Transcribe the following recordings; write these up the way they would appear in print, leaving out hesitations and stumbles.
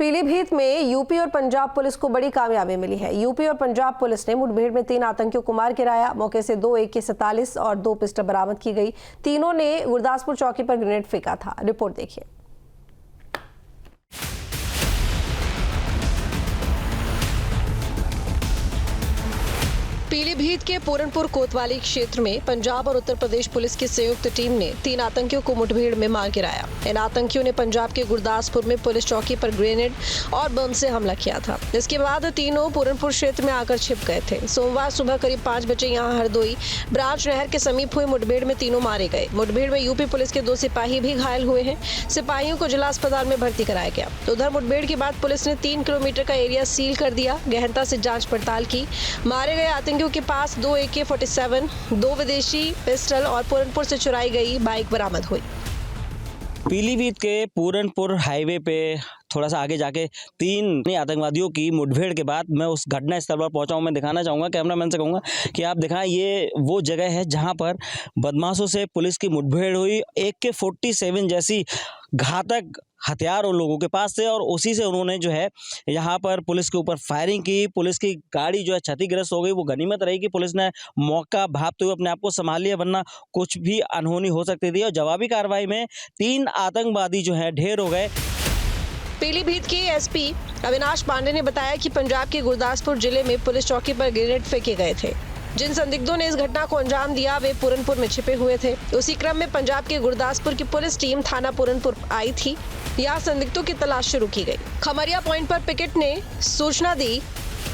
पीलीभीत में यूपी और पंजाब पुलिस को बड़ी कामयाबी मिली है। यूपी और पंजाब पुलिस ने मुठभेड़ में 3 आतंकियों को मार गिराया। मौके से 2 AK-47 और 2 पिस्टल बरामद की गई। तीनों ने गुरदासपुर चौकी पर ग्रेनेड फेंका था। रिपोर्ट देखिए। पीलीभीत के पूरनपुर कोतवाली क्षेत्र में पंजाब और उत्तर प्रदेश पुलिस की संयुक्त टीम ने 3 आतंकियों को मुठभेड़ में मार गिराया। इन आतंकियों ने पंजाब के गुरदासपुर में पुलिस चौकी पर ग्रेनेड और बम से हमला किया था। इसके बाद तीनों पूरनपुर क्षेत्र में आकर छिप गए थे। सोमवार सुबह करीब 5 बजे यहां हरदोई ब्रांच नहर के समीप हुई मुठभेड़ में तीनों मारे गए। मुठभेड़ में यूपी पुलिस के 2 सिपाही भी घायल हुए हैं। सिपाहियों को जिला अस्पताल में भर्ती कराया गया। उधर मुठभेड़ के बाद पुलिस ने 3 किलोमीटर का एरिया सील कर दिया। गहनता से जांच पड़ताल की। मारे गए आतंकियों के पास 2 AK-47, 2 विदेशी पिस्टल और पूरनपुर से चुराई गई बाइक बरामद हुई। पीलीभीत के पूरनपुर हाईवे पे थोड़ा सा आगे जाके 3 आतंकवादियों की मुठभेड़ के बाद मैं उस घटना स्थल पर पहुंचा हूं। मैं दिखाना चाहूँगा, कैमरामैन से कहूँगा कि आप दिखाएं, ये वो जगह है जहां पर बदमाशों से पुलिस की मुठभेड़ हुई। AK-47 जैसी घातक हथियार उन लोगों के पास थे और उसी से उन्होंने जो है यहाँ पर पुलिस के ऊपर फायरिंग की। पुलिस की गाड़ी जो है क्षतिग्रस्त हो गई। वो गनीमत रही कि पुलिस ने मौका भांपते हुए अपने आप को संभाल लिया, वरना कुछ भी अनहोनी हो सकती थी। और जवाबी कार्रवाई में 3 आतंकवादी जो है ढेर हो गए। पीलीभीत के SP अविनाश पांडे ने बताया कि पंजाब के गुरदासपुर जिले में पुलिस चौकी पर ग्रेनेड फेंके गए थे। जिन संदिग्धों ने इस घटना को अंजाम दिया वे पूरनपुर में छिपे हुए थे। उसी क्रम में पंजाब के गुरदासपुर की पुलिस टीम थाना पूरनपुर आई थी। यहाँ संदिग्धों की तलाश शुरू की गई। खमरिया पॉइंट पर पिकेट ने सूचना दी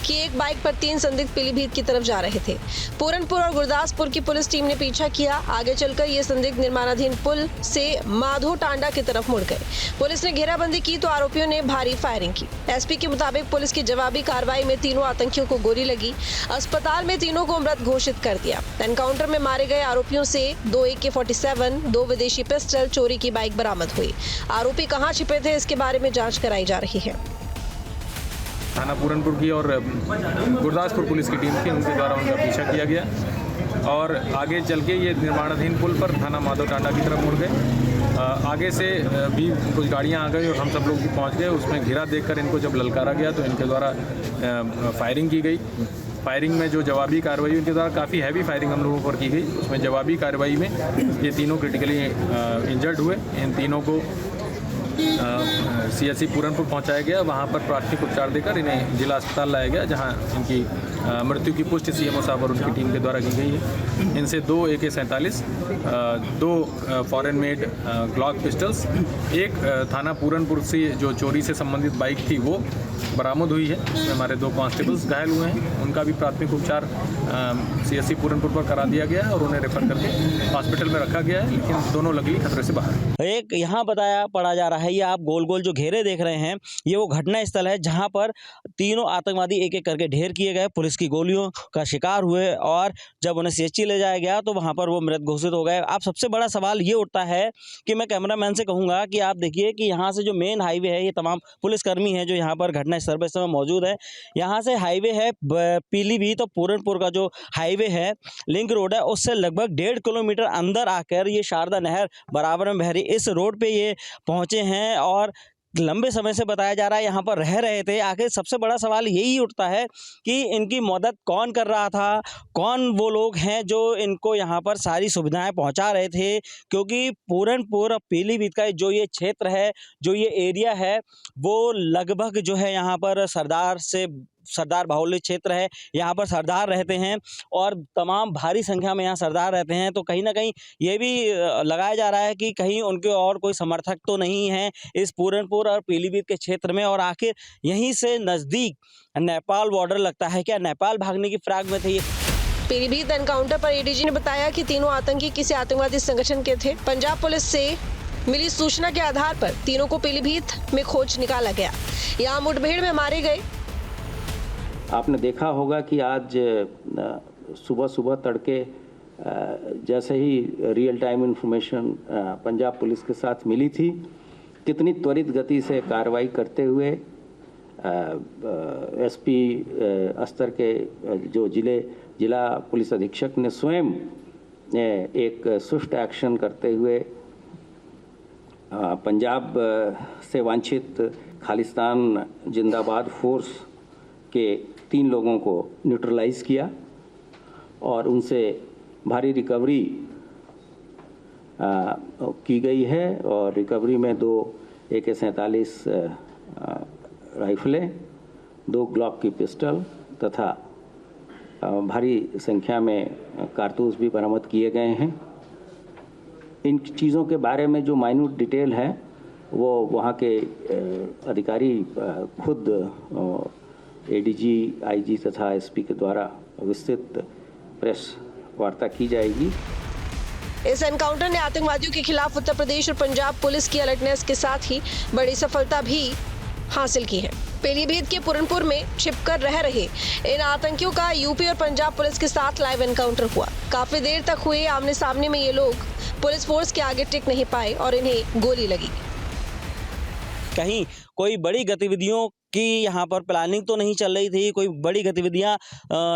कि एक बाइक पर 3 संदिग्ध पीलीभीत की तरफ जा रहे थे। पूरनपुर और गुरदासपुर की पुलिस टीम ने पीछा किया। आगे चलकर ये संदिग्ध निर्माणाधीन पुल से माधो टांडा की तरफ मुड़ गए। पुलिस ने घेराबंदी की तो आरोपियों ने भारी फायरिंग की। SP के मुताबिक पुलिस की जवाबी कार्रवाई में तीनों आतंकियों को गोली लगी। अस्पताल में तीनों को मृत घोषित कर दिया। एनकाउंटर में मारे गए आरोपियों से 2 AK-47, 2 विदेशी पिस्टल, चोरी की बाइक बरामद हुई। आरोपी कहाँ छिपे थे इसके बारे में जाँच कराई जा रही है। थाना पूरनपुर की और गुरदासपुर पुलिस की टीम थी, उनके द्वारा उनका पीछा किया गया और आगे चल के ये निर्माणाधीन पुल पर थाना माधव टांडा की तरफ मुड़ गए। आगे से भी कुछ गाड़ियां आ गई और हम सब लोग भी पहुंच गए। उसमें घिरा देखकर इनको जब ललकारा गया तो इनके द्वारा फायरिंग की गई। फायरिंग में जो जवाबी कार्रवाई उनके द्वारा काफ़ी हैवी फायरिंग हम लोगों पर की गई। उसमें जवाबी कार्रवाई में ये तीनों क्रिटिकली इंजर्ड हुए। इन तीनों को CHC पूरनपुर पहुंचाया गया। वहां पर प्राथमिक उपचार देकर इन्हें जिला अस्पताल लाया गया, जहां इनकी मृत्यु की पुष्टि CMO साहब और उनकी टीम के द्वारा की गई है। इनसे 2 AK-47, 2 foreign made Glock pistols, एक थाना पूरनपुर से जो चोरी से संबंधित बाइक थी वो बरामद हुई है। इसमें हमारे 2 कांस्टेबल्स घायल हुए हैं। उनका भी प्राथमिक उपचार CHC पूरनपुर पर करा दिया गया है और उन्हें रेफर करके हॉस्पिटल में रखा गया है, लेकिन दोनों लगी खतरे से बाहर। एक यहाँ बताया पड़ा जा रहा है, ये आप गोल गोल जो घेरे देख रहे हैं, ये वो घटना स्थल है जहां पर तीनों आतंकवादी एक एक करके ढेर किए गए, पुलिस की गोलियों का शिकार हुए और जब उन्हें CHC ले जाया गया तो वहां पर वो मृत घोषित हो गए। अब सबसे बड़ा सवाल ये उठता है कि मैं कैमरामैन से कहूंगा कि आप देखिए कि यहाँ से जो मेन हाईवे है, ये तमाम पुलिसकर्मी हैं जो यहाँ पर घटना स्थल पर इस समय मौजूद है। यहाँ से हाईवे है पीलीभीत और पूरनपुर का जो हाईवे है, लिंक रोड है, उससे लगभग 1.5 किलोमीटर अंदर आकर ये शारदा नहर बराबर में बह रही इस रोड पे ये पहुंचे हैं और लंबे समय से बताया जा रहा है यहाँ पर रह रहे थे। आखिर सबसे बड़ा सवाल यही उठता है कि इनकी मदद कौन कर रहा था, कौन वो लोग हैं जो इनको यहाँ पर सारी सुविधाएं पहुँचा रहे थे, क्योंकि पूरनपुर और पीलीभीत का जो ये क्षेत्र है, जो ये एरिया है, वो लगभग जो है यहाँ पर सरदार बाहुल्य क्षेत्र है। यहाँ पर सरदार रहते हैं और तमाम भारी संख्या में यहाँ सरदार रहते हैं। तो कहीं ना कहीं ये भी लगाया जा रहा है कि कहीं उनके और कोई समर्थक तो नहीं है इस पूरनपुर और पीलीभीत के क्षेत्र में। और आखिर यहीं से नज़दीक नेपाल बॉर्डर लगता है, क्या नेपाल भागने की फिराक में थे? पीलीभीत एनकाउंटर पर ADG ने बताया कि तीनों आतंकी किसी आतंकवादी संगठन के थे। पंजाब पुलिस से मिली सूचना के आधार पर तीनों को पीलीभीत में खोज निकाला गया। यहाँ मुठभेड़ में मारे गए। आपने देखा होगा कि आज सुबह सुबह तड़के जैसे ही real time information Punjab police के साथ मिली थी, कितनी त्वरित गति से कार्रवाई करते हुए SP स्तर के जो जिला पुलिस अधीक्षक ने स्वयं एक स्विफ्ट एक्शन करते हुए पंजाब से वांछित खालिस्तान जिंदाबाद फोर्स के 3 लोगों को न्यूट्रलाइज किया और उनसे भारी रिकवरी की गई है और रिकवरी में 2 AK-47 राइफलें, 2 ग्लॉक की पिस्टल तथा भारी संख्या में कारतूस भी बरामद किए गए हैं। इन चीज़ों के बारे में जो माइन्यूट डिटेल है वो वहाँ के अधिकारी खुद ADG, IG तथा SP के द्वारा विस्तृत प्रेस वार्ता की जाएगी। इस एनकाउंटर ने आतंकवादियों के खिलाफ उत्तर प्रदेश और पंजाब पुलिस की अलर्टनेस के साथ ही बड़ी सफलता भी हासिल की है। पीलीभीत के पूरनपुर में छिपकर रह रहे इन आतंकियों का यूपी और पंजाब पुलिस के साथ लाइव एनकाउंटर हुआ। काफी देर तक हुए आमने सामने में ये लोग पुलिस फोर्स के आगे टिक नहीं पाए और इन्हें गोली लगी। कहीं कोई बड़ी गतिविधियों की यहाँ पर प्लानिंग तो नहीं चल रही थी, कोई बड़ी गतिविधियाँ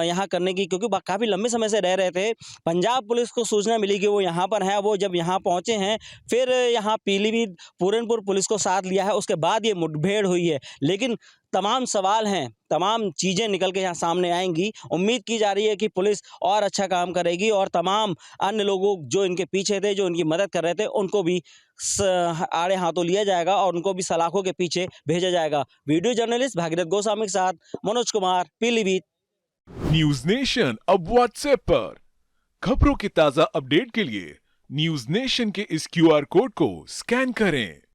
यहाँ करने की, क्योंकि काफ़ी लंबे समय से रह रहे थे। पंजाब पुलिस को सूचना मिली कि वो यहाँ पर है, वो जब यहाँ पहुँचे हैं फिर यहाँ पीलीभीत पूरनपुर पुलिस को साथ लिया है, उसके बाद ये मुठभेड़ हुई है। लेकिन तमाम सवाल हैं, तमाम चीज़ें निकल के यहाँ सामने आएंगी। उम्मीद की जा रही है कि पुलिस और अच्छा काम करेगी और तमाम अन्य लोगों जो इनके पीछे थे, जो इनकी मदद कर रहे थे, उनको भी आड़े हाथों लिया जाएगा और उनको भी सलाखों के पीछे भेजा जाएगा। वीडियो जर्नलिस्ट भागीरथ गोस्वामी के साथ मनोज कुमार, पीलीभीत। न्यूज नेशन अब व्हाट्सएप पर खबरों की ताजा अपडेट के लिए न्यूज नेशन के इस QR कोड को स्कैन करें।